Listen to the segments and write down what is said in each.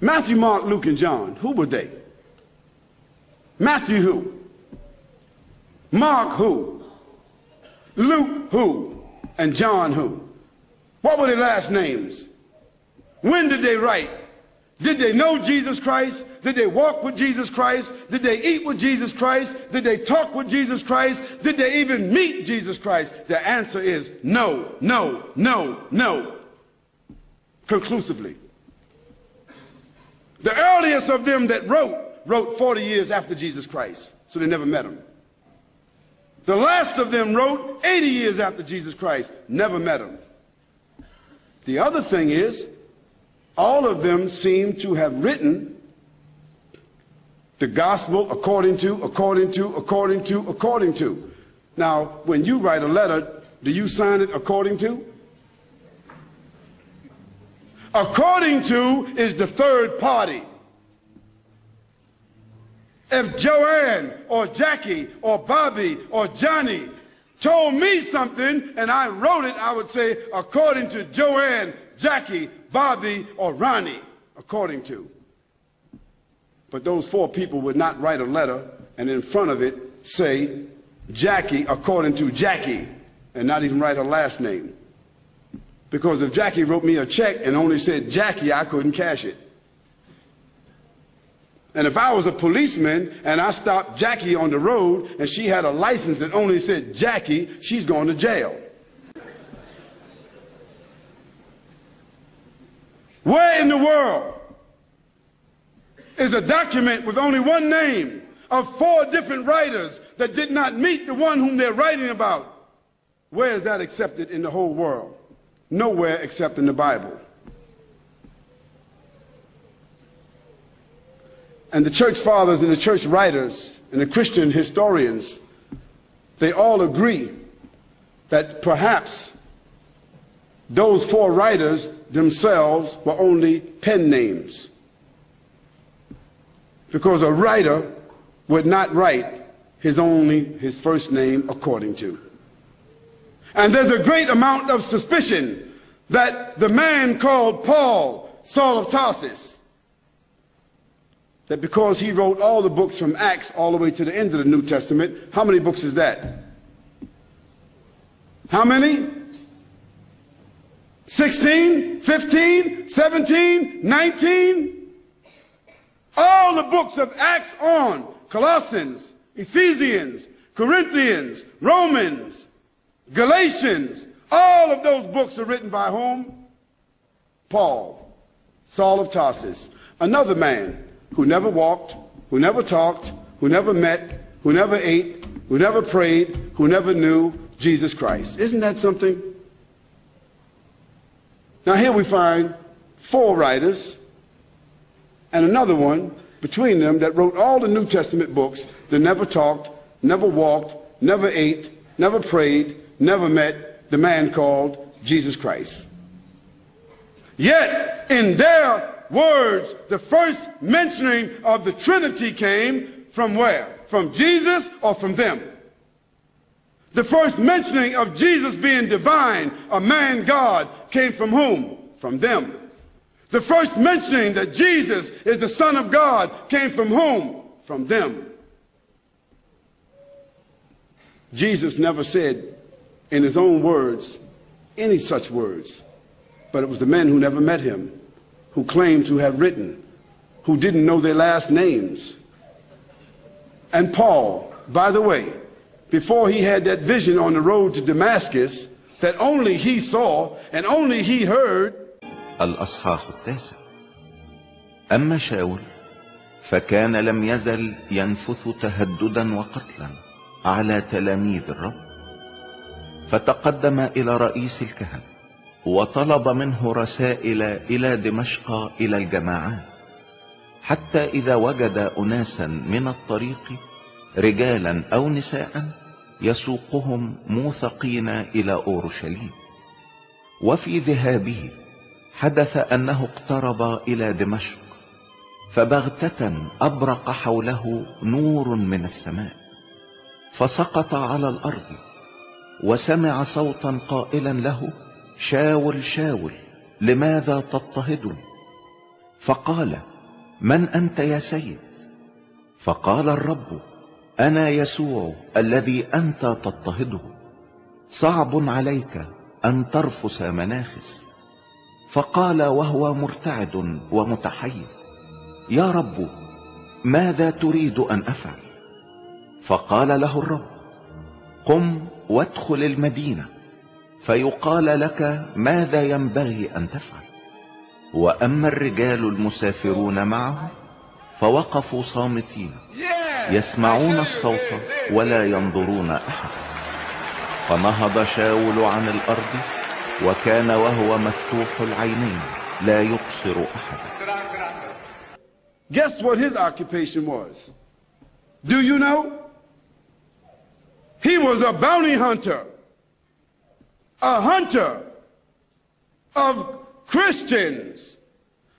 Matthew, Mark, Luke, and John, who were they? Matthew who? Mark who? Luke who? And John who? What were their last names? When did they write? Did they know Jesus Christ? Did they walk with Jesus Christ? Did they eat with Jesus Christ? Did they talk with Jesus Christ? Did they even meet Jesus Christ? The answer is no, no, no, no. Conclusively. The earliest of them that wrote 40 years after Jesus Christ, so they never met him. The last of them wrote 80 years after Jesus Christ, never met him. The other thing is, all of them seem to have written the gospel according to. Now, when you write a letter, do you sign it according to? According to is the third party. If Joanne or Jackie or Bobby or Johnny told me something and I wrote it, I would say according to Joanne, Jackie, Bobby, or Ronnie, according to. But those four people would not write a letter and in front of it say Jackie according to Jackie and not even write her last name. Because if Jackie wrote me a check and only said Jackie, I couldn't cash it. And if I was a policeman and I stopped Jackie on the road and she had a license that only said Jackie, she's going to jail. Where in the world is a document with only one name of four different writers that did not meet the one whom they're writing about? Where is that accepted in the whole world? Nowhere except in the Bible. And the church fathers and the church writers and the Christian historians, they all agree that perhaps those four writers themselves were only pen names. Because a writer would not write his first name according to. And there's a great amount of suspicion that the man called Paul, Saul of Tarsus, that because he wrote all the books from Acts all the way to the end of the New Testament, how many books is that? How many? 16, 15, 17, 19? All the books of Acts on, Colossians, Ephesians, Corinthians, Romans, Galatians, all of those books are written by whom? Paul, Saul of Tarsus, another man who never walked, who never talked, who never met, who never ate, who never prayed, who never knew Jesus Christ. Isn't that something? Now here we find four writers and another one between them that wrote all the New Testament books that never talked, never walked, never ate, never prayed, never met the man called Jesus Christ. Yet in their words, the first mentioning of the Trinity came from where? From Jesus or from them? The first mentioning of Jesus being divine, a man God, came from whom? From them. The first mentioning that Jesus is the Son of God came from whom? From them. Jesus never said in his own words any such words, but it was the men who never met him, who claimed to have written, who didn't know their last names. And Paul, by the way, before he had that vision on the road to Damascus that only he saw and only he heard. الأصحاح 9. أما شاول فكان لم يزل ينفث تهددا وقتلا على تلاميذ الرب، فتقدم إلى رئيس الكهنة وطلب منه رسائل إلى دمشق إلى الجماعات، حتى إذا وجد أناسا من الطريق رجالا أو نساء يسوقهم موثقين إلى أورشليم. وفي ذهابه حدث أنه اقترب إلى دمشق، فبغتة أبرق حوله نور من السماء، فسقط على الأرض وسمع صوتا قائلا له: شاول شاول لماذا تضطهدني؟ فقال: من أنت يا سيد؟ فقال الرب: أنا يسوع الذي أنت تضطهده، صعب عليك أن ترفس مناخس. فقال وهو مرتعد ومتحير: يا رب، ماذا تريد أن أفعل؟ فقال له الرب: قم وادخل المدينة فيقال لك ماذا ينبغي أن تفعل. وأما الرجال المسافرون معه فوقفوا صامتين يسمعون الصوت ولا ينظرون أحد. فنهض شاول عن الأرض وكان وهو مفتوح العينين لا يبصر أحدا. Guess what his occupation was? Do you know? He was a bounty hunter. A hunter of Christians,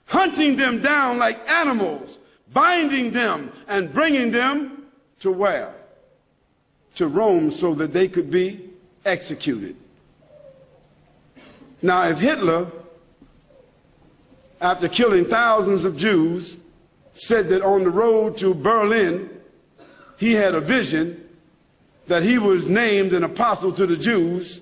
hunting them down like animals, binding them and bringing them to where? To Rome, so that they could be executed. Now, if Hitler, after killing thousands of Jews, said that on the road to Berlin he had a vision that he was named an apostle to the Jews,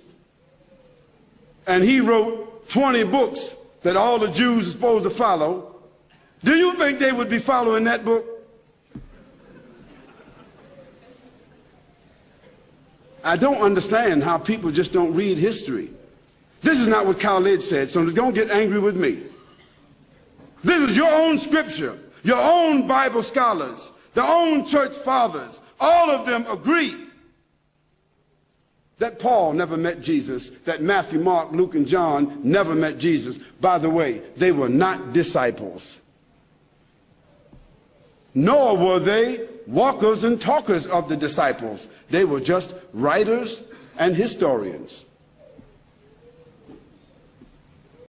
and he wrote 20 books that all the Jews are supposed to follow, do you think they would be following that book? I don't understand how people just don't read history. This is not what college said, so don't get angry with me. This is your own scripture. Your own Bible scholars, their own church fathers, all of them agree that Paul never met Jesus, that Matthew, Mark, Luke, and John never met Jesus. By the way, they were not disciples. Nor were they walkers and talkers of the disciples. They were just writers and historians.